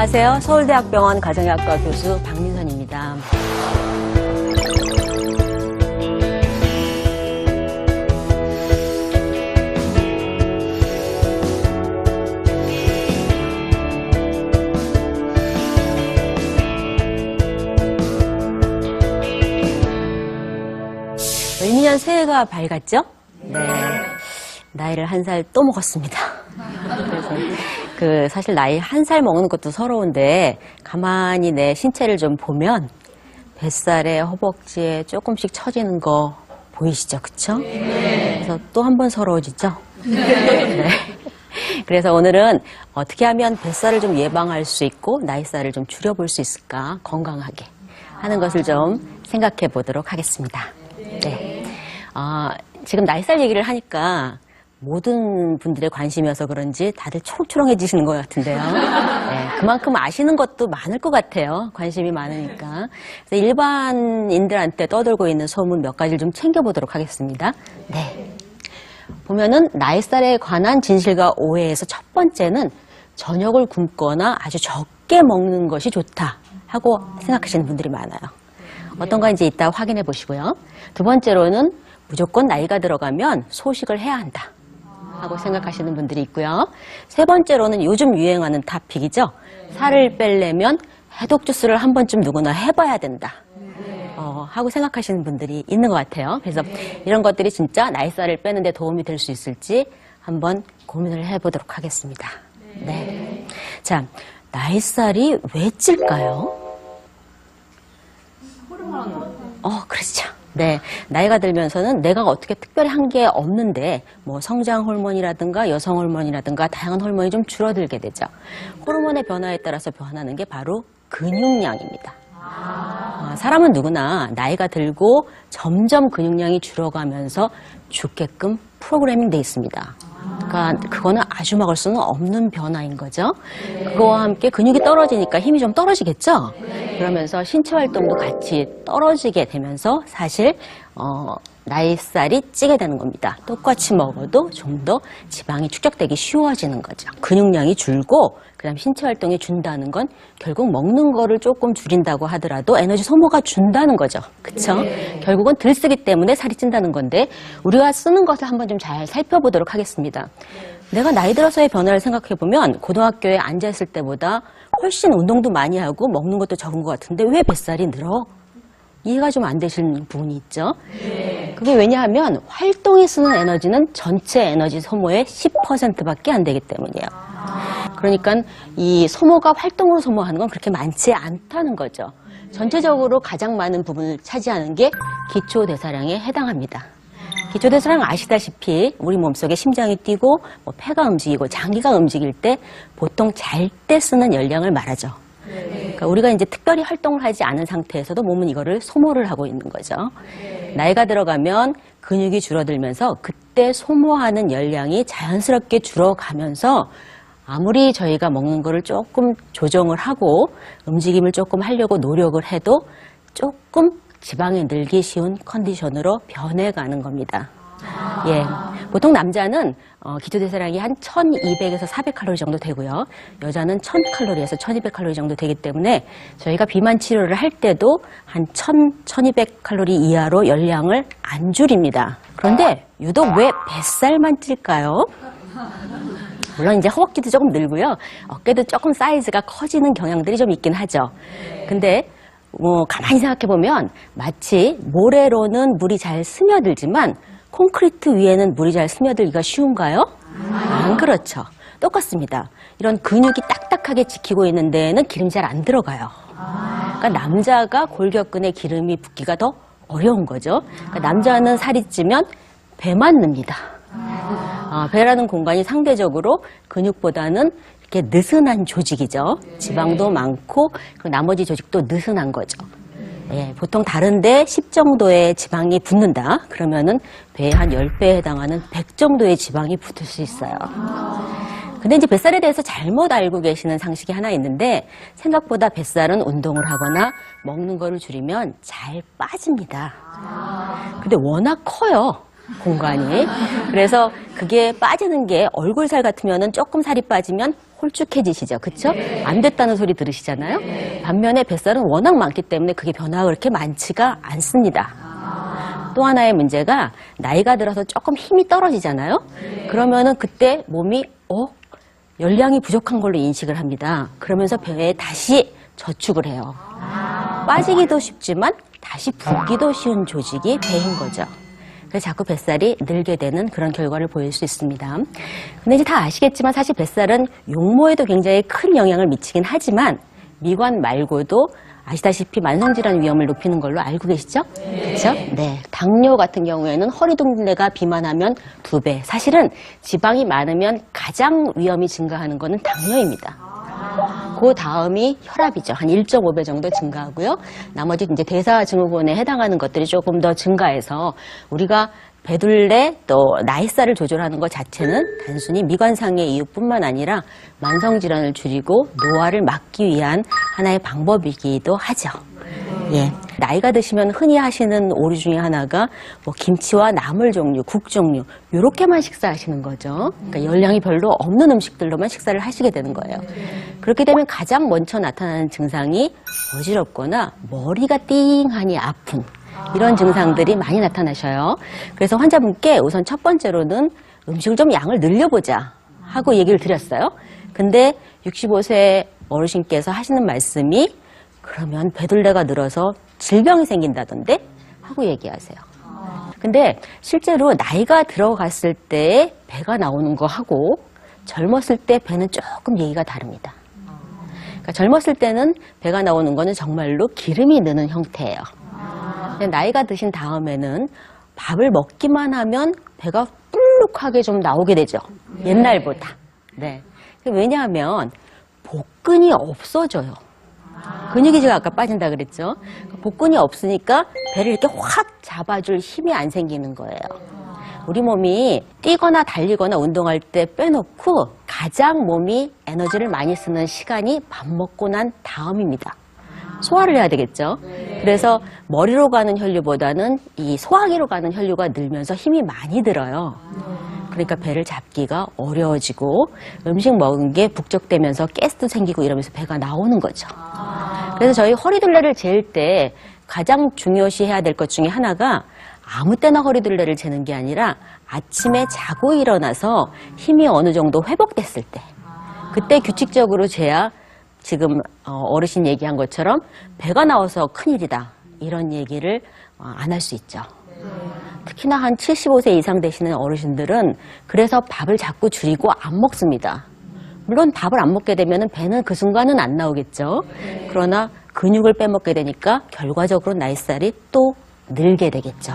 안녕하세요. 서울대학병원 가정의학과 교수 박민선입니다. 일미년 새해가 밝았죠? 네. 나이를 1살 또 먹었습니다. 그래서 사실 나이 1살 먹는 것도 서러운데 가만히 내 신체를 좀 보면 뱃살에 허벅지에 조금씩 처지는 거 보이시죠? 그쵸? 네. 그래서 또 한 번 서러워지죠? 네. 그래서 오늘은 어떻게 하면 뱃살을 좀 예방할 수 있고 나이살을 좀 줄여볼 수 있을까? 건강하게 하는 것을 좀 생각해 보도록 하겠습니다. 네. 지금 나이살 얘기를 하니까 모든 분들의 관심이어서 그런지 다들 초롱초롱해지시는 것 같은데요. 네, 그만큼 아시는 것도 많을 것 같아요. 관심이 많으니까. 그래서 일반인들한테 떠돌고 있는 소문 몇 가지를 좀 챙겨보도록 하겠습니다. 네. 보면은 나이살에 관한 진실과 오해에서 첫 번째는 저녁을 굶거나 아주 적게 먹는 것이 좋다 하고 생각하시는 분들이 많아요. 어떤가 이제 이따 확인해 보시고요. 두 번째로는 무조건 나이가 들어가면 소식을 해야 한다 하고 생각하시는 분들이 있고요. 세 번째로는 요즘 유행하는 토픽이죠. 살을 빼려면 해독 주스를 한 번쯤 누구나 해봐야 된다 하고 생각하시는 분들이 있는 것 같아요. 그래서 이런 것들이 진짜 나이살을 빼는 데 도움이 될 수 있을지 한번 고민을 해보도록 하겠습니다. 네. 자, 나이살이 왜 찔까요? 그렇죠. 네. 나이가 들면서는 내가 어떻게 특별히 한 게 없는데, 성장 호르몬이라든가 여성 호르몬이라든가 다양한 호르몬이 좀 줄어들게 되죠. 호르몬의 변화에 따라서 변하는 게 바로 근육량입니다. 사람은 누구나 나이가 들고 점점 근육량이 줄어가면서 죽게끔 프로그래밍 돼 있습니다. 그러니까 그거는 아주 막을 수는 없는 변화인 거죠. 그거와 함께 근육이 떨어지니까 힘이 좀 떨어지겠죠. 그러면서 신체 활동도 같이 떨어지게 되면서 사실 나이살이 찌게 되는 겁니다. 똑같이 먹어도 좀 더 지방이 축적되기 쉬워지는 거죠. 근육량이 줄고 그다음 신체 활동이 준다는 건 결국 먹는 거를 조금 줄인다고 하더라도 에너지 소모가 준다는 거죠. 그렇죠? 결국은 덜 쓰기 때문에 살이 찐다는 건데 우리가 쓰는 것을 한번 좀 잘 살펴보도록 하겠습니다. 내가 나이 들어서의 변화를 생각해보면 고등학교에 앉아있을 때보다 훨씬 운동도 많이 하고 먹는 것도 적은 것 같은데 왜 뱃살이 늘어? 이해가 좀 안 되시는 부분이 있죠. 그게 왜냐하면 활동이 쓰는 에너지는 전체 에너지 소모의 10%밖에 안 되기 때문이에요. 그러니까 이 소모가 활동으로 소모하는 건 그렇게 많지 않다는 거죠. 전체적으로 가장 많은 부분을 차지하는 게 기초대사량에 해당합니다. 기초대사량 아시다시피 우리 몸속에 심장이 뛰고 폐가 움직이고 장기가 움직일 때 보통 잘 때 쓰는 열량을 말하죠. 그러니까 우리가 이제 특별히 활동을 하지 않은 상태에서도 몸은 이거를 소모를 하고 있는 거죠. 나이가 들어가면 근육이 줄어들면서 그때 소모하는 열량이 자연스럽게 줄어가면서 아무리 저희가 먹는 거를 조금 조정을 하고 움직임을 조금 하려고 노력을 해도 조금 지방이 늘기 쉬운 컨디션으로 변해가는 겁니다. 예, 보통 남자는 기초대사량이 한 1200에서 400칼로리 정도 되고요. 여자는 1000칼로리에서 1200칼로리 정도 되기 때문에 저희가 비만 치료를 할 때도 한 1200칼로리 이하로 열량을 안 줄입니다. 그런데 유독 왜 뱃살만 찔까요? 물론 이제 허벅지도 조금 늘고요. 어깨도 조금 사이즈가 커지는 경향들이 좀 있긴 하죠. 근데 가만히 생각해보면 마치 모래로는 물이 잘 스며들지만 콘크리트 위에는 물이 잘 스며들기가 쉬운가요? 안 그렇죠. 똑같습니다. 이런 근육이 딱딱하게 지키고 있는 데에는 기름이 잘 안 들어가요. 그러니까 남자가 골격근에 기름이 붙기가 더 어려운 거죠. 그러니까 남자는 살이 찌면 배만 늡니다. 배라는 공간이 상대적으로 근육보다는 이렇게 느슨한 조직이죠. 지방도 많고 그리고 나머지 조직도 느슨한 거죠. 예, 보통 다른데 10 정도의 지방이 붙는다. 그러면은 배에 한 10배에 해당하는 100 정도의 지방이 붙을 수 있어요. 근데 이제 뱃살에 대해서 잘못 알고 계시는 상식이 하나 있는데 생각보다 뱃살은 운동을 하거나 먹는 거를 줄이면 잘 빠집니다. 근데 워낙 커요. 공간이. 그래서 그게 빠지는 게 얼굴 살 같으면은 조금 살이 빠지면 홀쭉해지시죠. 그쵸? 안 됐다는 소리 들으시잖아요. 반면에 뱃살은 워낙 많기 때문에 그게 변화가 그렇게 많지가 않습니다. 또 하나의 문제가 나이가 들어서 조금 힘이 떨어지잖아요. 그러면은 그때 몸이 열량이 부족한 걸로 인식을 합니다. 그러면서 배에 다시 저축을 해요. 빠지기도 쉽지만 다시 붓기도 쉬운 조직이 배인 거죠. 그래서 자꾸 뱃살이 늘게 되는 그런 결과를 보일 수 있습니다. 근데 이제 다 아시겠지만 사실 뱃살은 용모에도 굉장히 큰 영향을 미치긴 하지만 미관 말고도 아시다시피 만성질환 위험을 높이는 걸로 알고 계시죠? 그렇죠? 네. 당뇨 같은 경우에는 허리둘레가 비만하면 2배. 사실은 지방이 많으면 가장 위험이 증가하는 거는 당뇨입니다. 그 다음이 혈압이죠. 한 1.5배 정도 증가하고요. 나머지 이제 대사증후군에 해당하는 것들이 조금 더 증가해서 우리가 배둘레 또 나이살을 조절하는 것 자체는 단순히 미관상의 이유뿐만 아니라 만성질환을 줄이고 노화를 막기 위한 하나의 방법이기도 하죠. 예. 나이가 드시면 흔히 하시는 오류 중에 하나가 뭐 김치와 나물 종류, 국 종류 이렇게만 식사하시는 거죠. 그러니까 열량이 별로 없는 음식들로만 식사를 하시게 되는 거예요. 그렇게 되면 가장 먼저 나타나는 증상이 어지럽거나 머리가 띵하니 아픈 이런 증상들이 많이 나타나셔요. 그래서 환자분께 우선 첫 번째로는 음식을 좀 양을 늘려보자 하고 얘기를 드렸어요. 근데 65세 어르신께서 하시는 말씀이 그러면 배둘레가 늘어서 질병이 생긴다던데? 하고 얘기하세요. 근데 실제로 나이가 들어갔을 때 배가 나오는 거 하고 젊었을 때 배는 조금 얘기가 다릅니다. 그러니까 젊었을 때는 배가 나오는 거는 정말로 기름이 느는 형태예요. 나이가 드신 다음에는 밥을 먹기만 하면 배가 불룩하게 좀 나오게 되죠. 옛날보다. 네. 왜냐하면 복근이 없어져요. 근육이 제가 아까 빠진다 그랬죠. 복근이 없으니까 배를 이렇게 확 잡아줄 힘이 안 생기는 거예요. 우리 몸이 뛰거나 달리거나 운동할 때 빼놓고 가장 몸이 에너지를 많이 쓰는 시간이 밥 먹고 난 다음입니다. 소화를 해야 되겠죠. 그래서 머리로 가는 혈류보다는 이 소화기로 가는 혈류가 늘면서 힘이 많이 들어요. 그러니까 배를 잡기가 어려워지고 음식 먹은 게 북적대면서 가스도 생기고 이러면서 배가 나오는 거죠. 그래서 저희 허리둘레를 잴 때 가장 중요시해야 될 것 중에 하나가 아무 때나 허리둘레를 재는 게 아니라 아침에 자고 일어나서 힘이 어느 정도 회복됐을 때 그때 규칙적으로 재야 지금 어르신 얘기한 것처럼 배가 나와서 큰일이다 이런 얘기를 안 할 수 있죠. 특히나 한 75세 이상 되시는 어르신들은 그래서 밥을 자꾸 줄이고 안 먹습니다. 물론 밥을 안 먹게 되면 배는 그 순간은 안 나오겠죠. 그러나 근육을 빼먹게 되니까 결과적으로 나이살이 또 늘게 되겠죠.